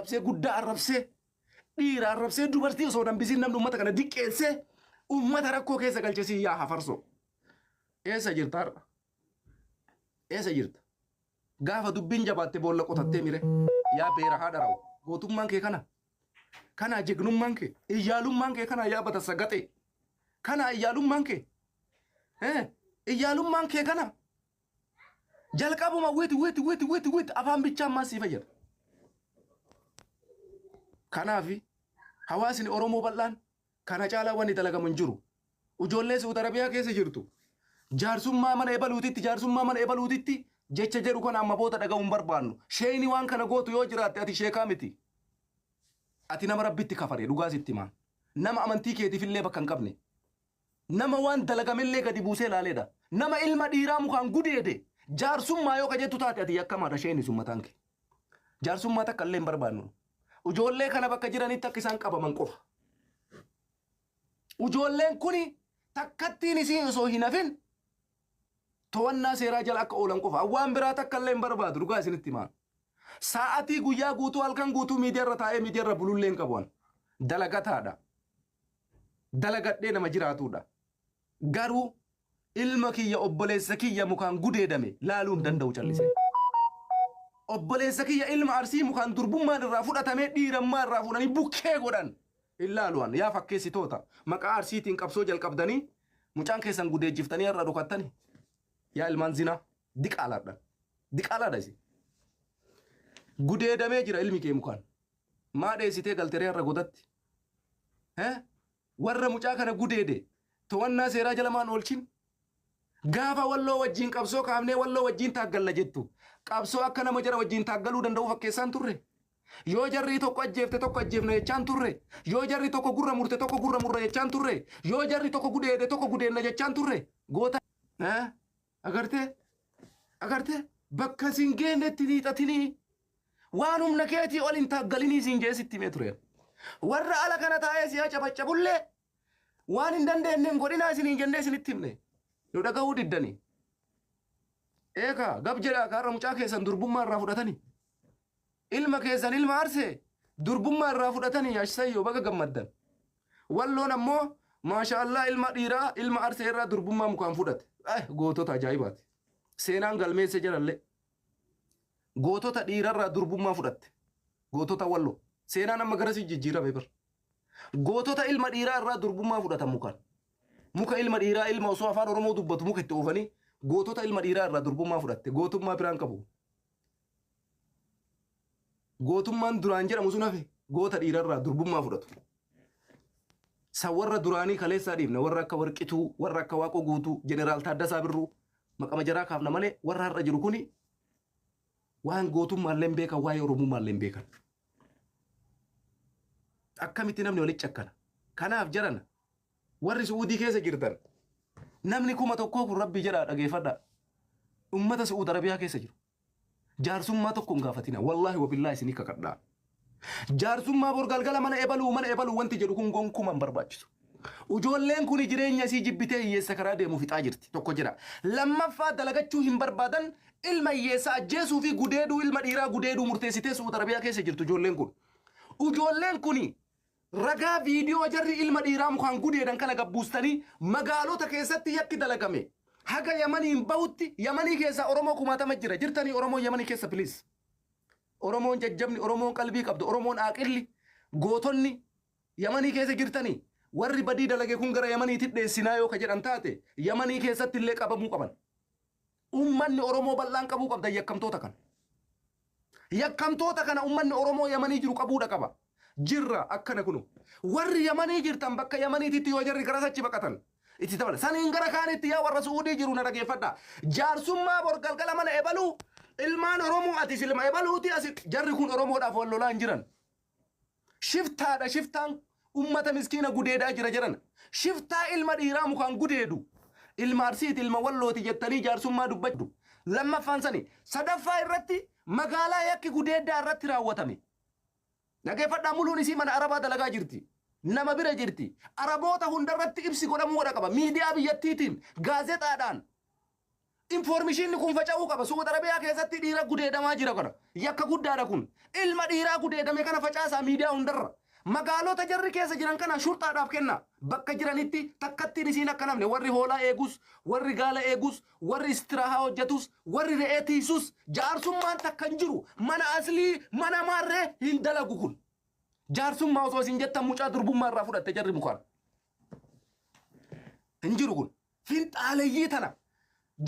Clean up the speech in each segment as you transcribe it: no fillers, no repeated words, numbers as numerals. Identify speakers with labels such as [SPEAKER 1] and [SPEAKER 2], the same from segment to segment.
[SPEAKER 1] arrabsee guddaa arrabsee dhiira arrabsee dubartii osoo dambisin namni uummata kana diqqeessee uummata rakkoo keessa galchesii yaa hafarso. Eessa jirta har'a? Eessa jirta? Gaafa dubbiin jabaatte boolla qotattee mire yaa beera haadha rawu gootummaan kee kana. Kana jegnummaan kee iyyaalummaan kee kana yaa bata sagate. Kana iyyaalummaan kee iyyaalummaan kee kana. Jalqabuma witi afaan bichaa ammaa sii fayyada. Kanaafi hawaasni Oromoo bal'aan kana caalaa wanni dalagamu hin jiru. Ijoollee Saudi Arabiyaa keessa jirtu. Jaarsummaa mana ebaluutitti jecha jedhu kana amma booda dhaga'uu hin barbaannu. Sheeyni waan kana gootu yoo jiraatte ati sheekaa miti. Ati nama rabbitti kafare dhugaa sitti maan. Nama amantii keetiifillee bakka hin qabne. Nama waan dalagamellee gadi buusee ilaaleedha. Nama ilma dhiiraa mukaan gudeede. Jaarsummaa yoo kajettu taate ati yakkamaadha sheeyni sun mataan kee. Jaarsummaa takka illee hin barbaannu. Ijoollee kana bakka jiranitti akka isaan qabaman qofa. Ijoolleen kuni takkattiin isii osoo hin hafin to'annaa seeraa jala akka oolan qofa. Waan biraa takka illee hin barbaadu dhugaa isinitti maan. Sa'atii guyyaa guutuu halkan guutuu miidiyaarra taa'ee miidiyaarra bulullee hin qabuun. Dalagataadha. Dalagadhee nama jiraatudha. Garuu ilma kiyya obboleessa kiyya mukaan gudeedame laaluu hin danda'u callisee. Obboleessa kiyya ilma arsii mukaan durbummaan irraa fudhatamee dhiirammaa irraa fuudhanii bukkee godhan. Illaaluwan yaa fakkeessitoota maqaa arsiitiin qabsoo jalqabdanii mucaan keessan gudeejjiftanii irra dhukattanii. Yaa ilmaan zinaa diqaalaadha. Diqaalaadha isi. Gudeedamee jira ilmi kee mukaan. Maa dheessitee galteree irra godatti. Warra mucaa kana gudeede to'annaa seeraa jala maan oolchin. Gaafa walloo wajjin qabsoo kaafnee walloo wajjin taaggalla jettu. Qabsoo akka nama jara wajjin taaggaluu danda'u fakkeessaan turre. Yoo jarri tokko ajjeefte tokko ajjeefna jechaan turre. Yoo jarri tokko gurra murte tokko gurra murra jechaan turre. Yoo jarri tokko gudeede tokko gudeenna jechaan turre. Goota. Agartee bakka siin geennetti hiixatinii waan humna keetii ol hin taaggalinii siin jeesitti himee ture. Warra ala kana taa'ee si'a cabacabullee waan hin dandeenyeen godhinaa isiniin jennee isinitti himne. Nu dhagahuu diddanii. Eegaa gab jedhaa kaarra mucaa keessan durbummaa irraa fudhatanii. Ilma keessan ilma arsee durbummaa irraa fudhatanii ashsayyoo baga gammaddan. Walloon ammoo maashaallah ilma dhiiraa ilma arsee irraa durbummaa mukaan fudhate. Gootota ajaa'ibaati. Seenaan galmeesse jedhallee. Gootota dhiirarraa durbummaa fudhatte. Gootota walloo. Seenaan amma garasi jijjiirame bir. Gootota ilma dhiiraa irraa durbummaa fudhatan mukaan. Muka ilma dhiiraa ilma osoo afaan Oromoo dubbatu muka itti oofanii gootota ilma dhiiraa irraa durbummaa fudhatte. Gootummaa biraan qabu. Gootummaan duraan jedhamu sun hafe goota dhiirarraa durbummaa fudhatu. San warra duraanii kaleessaa dhiifne warra akka Warqituu warra akka Waaqoo Guutuu Jeneraal Taaddasaa Birruu maqama jaraa kaafna malee warra har'a jiru kuni waan gootummaallee hin beekan waa'ee Oromummaallee hin beekan. Akkamitti namni walitti cakkana. Kanaaf jarana warri Suudii keessa jirtan namni 1,000 kun rabbi jedhaa dhageeffadhaa. Ummata Saudi Arabiyaa keessa jiru. Jaarsummaa tokko hin gaafatina. Wallaahi wabillaahi isinii kakadhaa. Jaarsummaa bor galgala mana ebaluu wanti jedhu kun gonkumaan barbaachisu. Ijoolleen kun jireenya isii jibbitee hiyyeessa karaa deemuu fixaa jirti. Tokko jira. Lammaffaa dalagachuu hin barbaadan ilma hiyyeessa ajjeesuu fi gudeeduu ilma dhiiraa gudeeduu murteessitee Saudi Arabiyaa keessa jirtu ijoolleen kun. Ijoolleen kun ragaa viidiyoo jarri ilma dhiiraa mukaan gudeedan kana gabbuustanii magaalota keessatti yakki dalagame. Haga Yamaniin bahutti Yamanii keessa Oromoo 1000 jira. Jirtanii Oromoo Yamanii keessa please. Oromoon jajjabni Oromoon qalbii qabdu Oromoon aaqilli gootonni Yamanii keessa jirtanii warri badii dalage kun gara Yamaniitti dheessinaa yoo ka jedhan taate Yamanii keessatti illee qabamuu qaban. Ummanni Oromoo bal'aan qabuu qabda yakkamtoota kana. Yakkamtoota kana ummanni Oromoo Yamanii jiru qabuudha qaba. Jirra akkana kunu warri Yamanii jirtan bakka Yamaniitti yoo jarri gara sachi baqatan itti dabala saniin gara kaanitti yaa warra Suudii jiru na dhageeffadha. Jaarsummaa bor galgala mana ebaluu ilmaan Oromoo ati silma ebaluuti asi jarri kun Oromoodhaaf wal lolaan jiran. Shiftaadha shiftaan ummata miskiina gudeedaa jira jiran. Shiftaa ilma dhiiraa mukaan gudeedu. Ilma arsiiti ilma wallooti jettanii jaarsummaa dubbadhu. Lammaffaan sani sadaffaa irratti magaalaa yakki gudeedaa irratti raawwatame. Dhageeffadhaa muluun isii mana Arabaa dalagaa jirti. Nama bira jirti. Araboota hundarratti ibsi godhamuu qaba. Miidiyaa biyyattiitiin gaazexaadhaan Information kun faca'uu qaba. Suuta Arabiyaa keessatti dhiira gudeedamaa jira kana. Yakka guddaadha kun. Ilma dhiiraa gudeedame kana facaasaa miidiyaa hundarra. Magaalota jarri keessa jiran kana shurtaadhaaf kenna. Bakka jiranitti takkattiin isiin akka namne warri hoolaa eegus, warri gaala eegus, warri istiraahaa hojjetus, warri re'ee tiisus jaarsummaan takka hin jiru. Mana aslii, mana maarree hin dalagu kun. Jaarsummaa osoo isin jettan mucaa durbummaa irraa fudhatte jarri mukaan. Hin jiru kun. Finxaaleeyyii tana.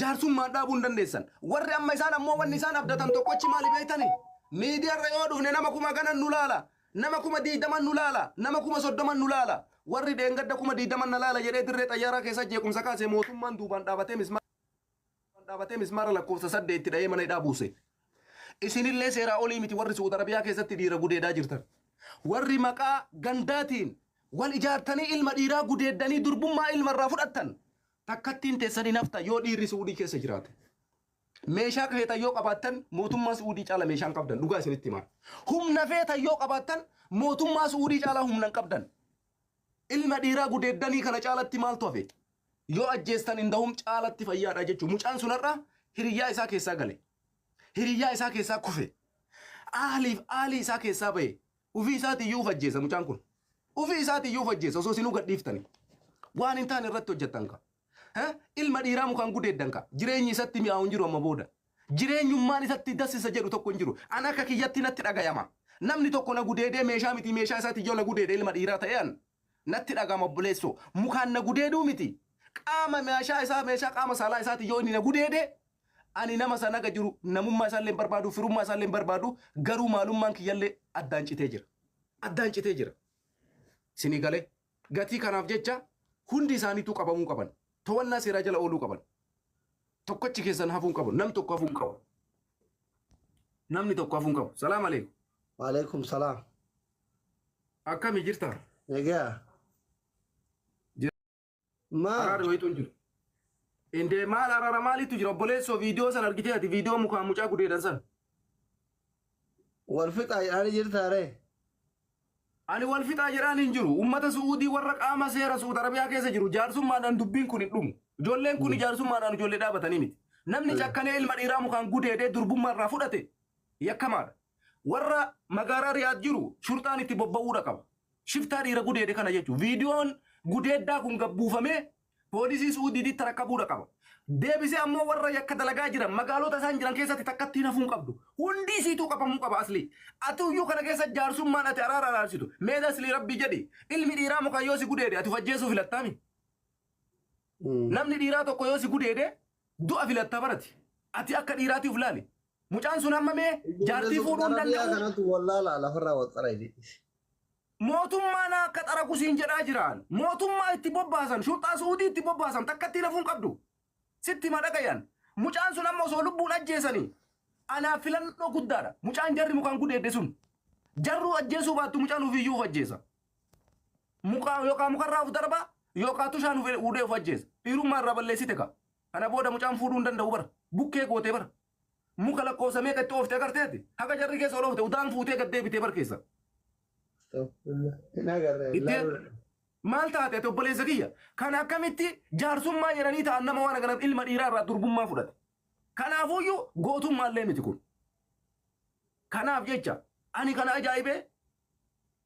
[SPEAKER 1] Jaarsummaan dhaabuu hin dandeessan. Warri amma isaan ammoo wanni isaan abdatan tokkochi maali beektani? Miidiyaarra yoo dhufne nama kuma ganan nu laala. Nama kuma diidaman nu laala. Nama kuma soddoman nu laala. Warri deengadda kuma diidaman na laala jedhee dirree xayyaaraa keessa jeequmsa kaasee mootummaan duubaan dhaabatee mismaara lakkoofsa 8 itti dha'ee mana hidhaa buuse. Isinillee seeraa olii miti warri Suuta Arabiyaa keessatti dhiira gudeedaa jirtan. Warri maqaa gandaatiin wal ijaartanii ilma dhiiraa gudeeddanii durbummaa ilma irraa fudhattan. Takkattiin teessanii nafta yoo dhiirri Suudii keessa jiraate. Meeshaa feetan yoo qabaattan mootummaa Suudii caala meeshaan qabdan dhugaa isinitti himaa. Humna feetan yoo qabaattan mootummaa Suudii caala humna hin qabdan. Ilma dhiiraa gudeeddanii kana caalatti maaltu hafe? Yoo ajjeestan indahum caalatti fayyaadha jechuudha. Mucaan sunarraa hiriyyaa isaa keessaa gale. Hiriyyaa isaa keessaa kufe. Aalii isaa keessaa bahe. Ufii isaati iyyuu fajjeessa mucaan kun. Ufii isaati iyyuu fajjeessa osoo isinuu gadhiiftani. Waan hin taane irratti hojjettan ka. Ilma dhiiraa mukaan gudeeddan ka. Jireenyi isatti mi'aawu hin jiru amma booda. Jireenyummaan isatti dassisa jedhu tokko hin jiru. Ana akka kiyyatti natti dhagayama. Namni tokko na gudeedee meeshaa miti meeshaa isaati iyyoo na gudeedee ilma dhiiraa ta'ean. Natti dhagama obboleessoo. Mukaan na gudeeduu miti. Qaama meeshaa isaa meeshaa qaama saalaa isaati iyyoo inni na gudeedee. Ani nama sana ga jiru namummaa isaallee barbaadu firummaa isaallee barbaadu garuu maalummaan kiyyallee addaan citee jira. Addaan citee jira. Sini galee gatii kanaaf jecha hundi isaaniitu qabamuu qaban. To'annaa seeraa jala ooluu qaban. Tokkochi keessan hafuun qabu. Nam tokko hafuun qabu. Namni tokko hafuun qabu. Salaam alaikum.
[SPEAKER 2] Waalaikum salaam.
[SPEAKER 1] Akkami jirta?
[SPEAKER 2] Egaa.
[SPEAKER 1] Araara wayiituun jiru. Indee maal araara maaliitu jira obboleessoo viidiyoo san argitee ati viidiyoo mukaan mucaa gudeedan san.
[SPEAKER 2] Wal fixaa jedhanii jirtaare.
[SPEAKER 1] Ani wal fixaa jedhaan hin jiru. Ummata Suudii warra qaama seera Suuta Arabiyaa keessa jiru. Jaarsummaadhaan dubbiin kun hin dhumu. Ijoolleen kun jaarsummaadhaan ijoollee dhaabatanii miti. Namni cakkanee ilma dhiiraa mukaan gudeedee durbummaa irraa fudhate yakkamaadha. Warra magaalaa Riyaad jiru shurxaan itti bobba'uudha qaba. Shiftaa dhiira gudeede kana jechuudha. Viidiyoon gudeeddaa kun gabbuufamee poolisii Suudiitti tarakkabuudha qaba. Deebisee ammoo warra yakka dalagaa jiran magaalota isaan jiran keessatti takkattiin hafuun qabdu. Hundi isiituu qabamuu qaba asli. Ati iyyuu kana keessa jaarsummaan ati araara araarsitu. Meeda asli rabbii jedhi. Ilmi dhiiraa mukaan yoo si gudeede ati fajjeesuu filattaami. Namni dhiiraa tokko yoo si gudeede du'a filattaa barati. Ati akka dhiiraatiif laali. Mucaan sun amma mee jaartii fuudhuu hin danda'u.
[SPEAKER 2] Kanatu wallaala lafarraa waxxara.
[SPEAKER 1] Mootummaan akka xaraqusiin jedhaa jiran. Mootummaa itti bobbaasan. Shurxaa Suudii itti bobbaasan takkattiin hafuun qabdu. Sitti ma dhagayan. Mucaan sun amma osoo lubbuun ajjeesanii. Anaaf filannoo guddaadha. Mucaan jarri mukaan gudeedde sun. Jarruu ajjeesuu baattu mucaan ufiyyuu of ajjeesa. Yookaan mukarraa of darba yookaan tushaan uudee of ajjeesa. Dhiirummaa irraa balleessite ka. Kana booda mucaan fuudhuu hin danda'u bara. Bukkee gootee bara. Muka lakkoofsamee gatti ooftee agarteeti. Haga jarri keessa ol oofte udaan fuutee gad deebitee bara keessa. Maal taate ati obboleessa kiyya? Kan akkamitti jaarsummaa jedhanii ta'an nama waan agaratu ilma dhiiraa irraa durbummaa fudhate. Kanaafuyyuu gootummaallee miti kun. Kanaaf jecha ani kana ajaa'ibee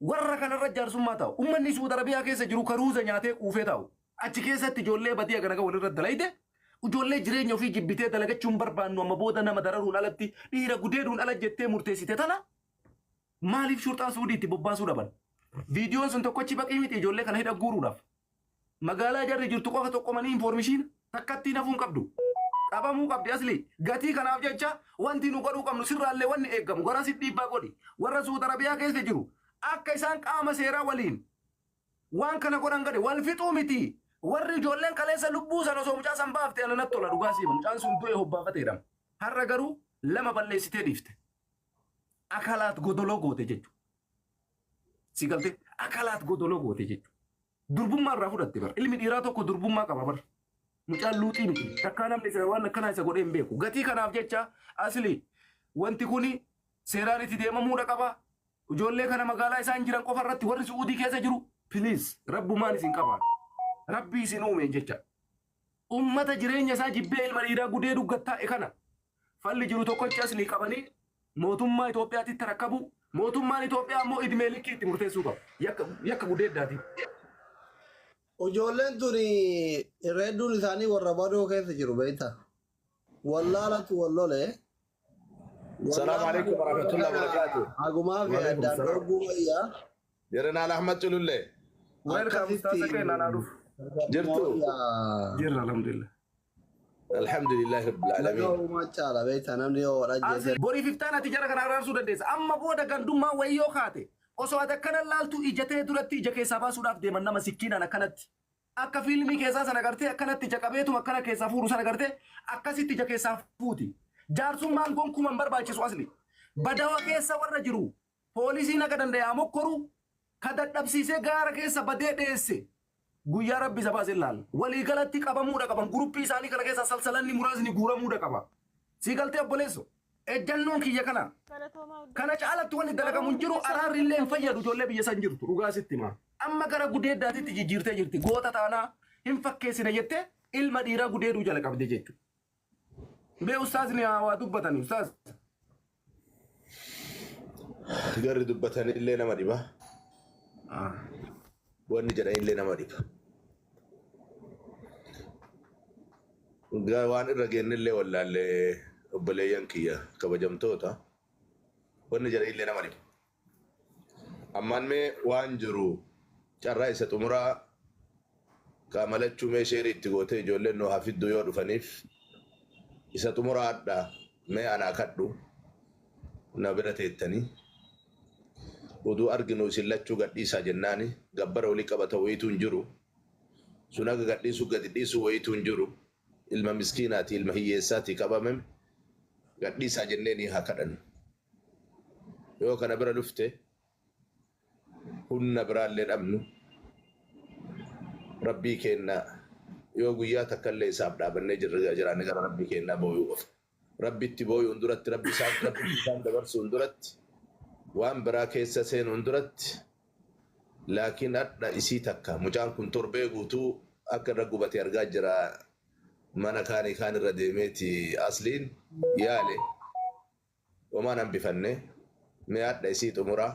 [SPEAKER 1] warra kanarra jaarsummaa ta'u. Uummanni Suuta Arabiyaa keessa jiru karuuza nyaatee quufee taa'u. Achi keessatti ijoollee badii aganaga walirra dalayte ijoollee jireenya ofii jibbitee dalagachuun barbaannu amma booda nama dararuun alatti dhiira gudeeduun ala jettee murteessite tana maaliif shurxaa Suudiitti bobbaasuu dhaban? Viidiyoon sun tokkochi baqii miti ijoollee kana hidha guuruudhaaf. Magaalaa jarri jirtu qofa tokkomanii infoormishiin takkattiin hafuun qabdu. Qabamuu qabdi asli. Gatii kanaaf jecha wanti nu godhuu qabnu sirraallee wanni eeggamu gara si dhiibbaa godhi. Warra Suuta Arabiyaa keessa jiru akka isaan qaama seeraa waliin waan kana godhan gade wal fixuu miti. Warri ijoolleen kaleessa lubbuu sana osoo mucaa san baafte ana natti tola dhugaa siima. Mucaan sun du'e hobbaafateedha. Har'a garuu lama balleessitee dhiifte. Akalaat godoloo goote jechuudha. Si galte akalaat godoloo goote jechuudha. Durbummaa irraa fudhatte bara. Ilmi dhiiraa tokko durbummaa qaba bara. Mucaan luuxii miti. Takkaa namni isa waan akkanaa isa godhee hin beeku. Gatii kanaaf jecha asli wanti kuni seeraan itti deemamuudha qaba. Ijoollee kana magaalaa isaan jiran qofa irratti warri Suudii keessa jiru. Please rabbumaan isin qabaa. Rabbii isin uume jecha. ummata jireenya isaa jibbee ilma dhiiraa gudee duggattaa kana falli jiru tokkochi as ni qabanii mootummaa Itoophiyaatti tarakkabu mootummaan Itoophiyaa ammoo idimee likkii itti murteessuu qaba yakka gudee addaati.
[SPEAKER 2] Ijoolleen tuni reedduun isaanii warra badoo keessa jiru beektaa. Wallaalatu wallolee.
[SPEAKER 3] السلام عليكم ورحمة الله وبركاته.
[SPEAKER 2] Hagumaa fi addaan dhogguu wayyaa.
[SPEAKER 3] جرنا على أحمد جلولة.
[SPEAKER 1] Welcome Ustaz Sakeen Anaaduf.
[SPEAKER 3] جرتو.
[SPEAKER 1] Jirra alhamdulillah.
[SPEAKER 3] الحمد لله رب العالمين.
[SPEAKER 2] Nagahuu machaala beektaa namni yoo rajjeese.
[SPEAKER 1] Boriif iftaanati jara kana araarsuu dandeessa. Amma booda gandummaa wayyoo kaate. Osoo ati akkana laaltu ijatee duratti ija keessaa baasuudhaaf deeman nama sikkiinaan akkanatti. Akka fiilmii keessaa sana gartee akkanatti ija qabeetuma akkana keessaa fuudhu sana gartee akkasitti ija keessaa fuuti. Jaarsummaan gonkuman barbaachisu asli. Badawa keessa warra jiru. Poolisiin akka danda'aa mokkoru ka dadhabsiisee gaara keessa badee dheesse. Guyyaa rabbi isa baasee laal. Waliigalatti qabamuudha qaban. Guruppii isaanii kana keessa salsalanni muraasni guuramuudha qaba. Sii galtee obboleesso. Ejjannoon kiyya kana. Kana caalatti wanni dalagamu hin jiru araarri illee hin fayyadu ijoollee biyya san jirtu dhugaa sitti maa. Amma gara gudeeddaatitti jijjiirtee jirti. Goota taanaa hin fakkeessine jettee ilma dhiiraa gudeeduu jala qabde jechuudha. Bee ustaazni waa dubbatani ustaaz.
[SPEAKER 3] Garri dubbatanii illee nama dhiba. Wanni jedhan illee nama dhiba. Waan irra geenne illee wallaallee obboleeyyan kiyya kabajamtoota. Wanni jedhan illee nama dhiba. Ammaan mee waan jiru carraa isa xumuraa kaamalachuu mee sheerii itti gootee ijoolleen noo hafiddu yoo dhufaniif isa xumuraa addaa mee anaa kadhu na bira teettanii oduu arginu isin lachuu gadhiisaa jennaani gabbara olii qabata wayituu hin jiru sun aga gadhiisuu gadi dhiisuu wayituu hin jiru ilma miskiinaati ilma hiyyeessaati qabamem gadhiisaa jenneeni haa kadhannu yoo kana bira dhufte hunna biraallee dhabnu rabbii keenna yoo guyyaa takkallee isaaf dhaabannee jiraanne gara rabbii keenna booyuu qofa rabbitti booyuun duratti rabbi isaan dabarsuun duratti waan biraa keessa seenuun duratti laakiin hadha isii takka mucaan kun torbee guutuu akka irra gubate argaa jira mana kaanii kaan irra deemeeti asliin yaale homaan hambifanne mee hadha isii xumuraa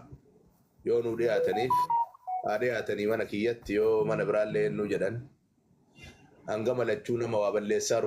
[SPEAKER 3] yoo nuu dhiyaataniif haa dhiyaatanii mana kiyyatti yoo mana biraallee ennuu jedhan hanga malachuu nama waa balleessaa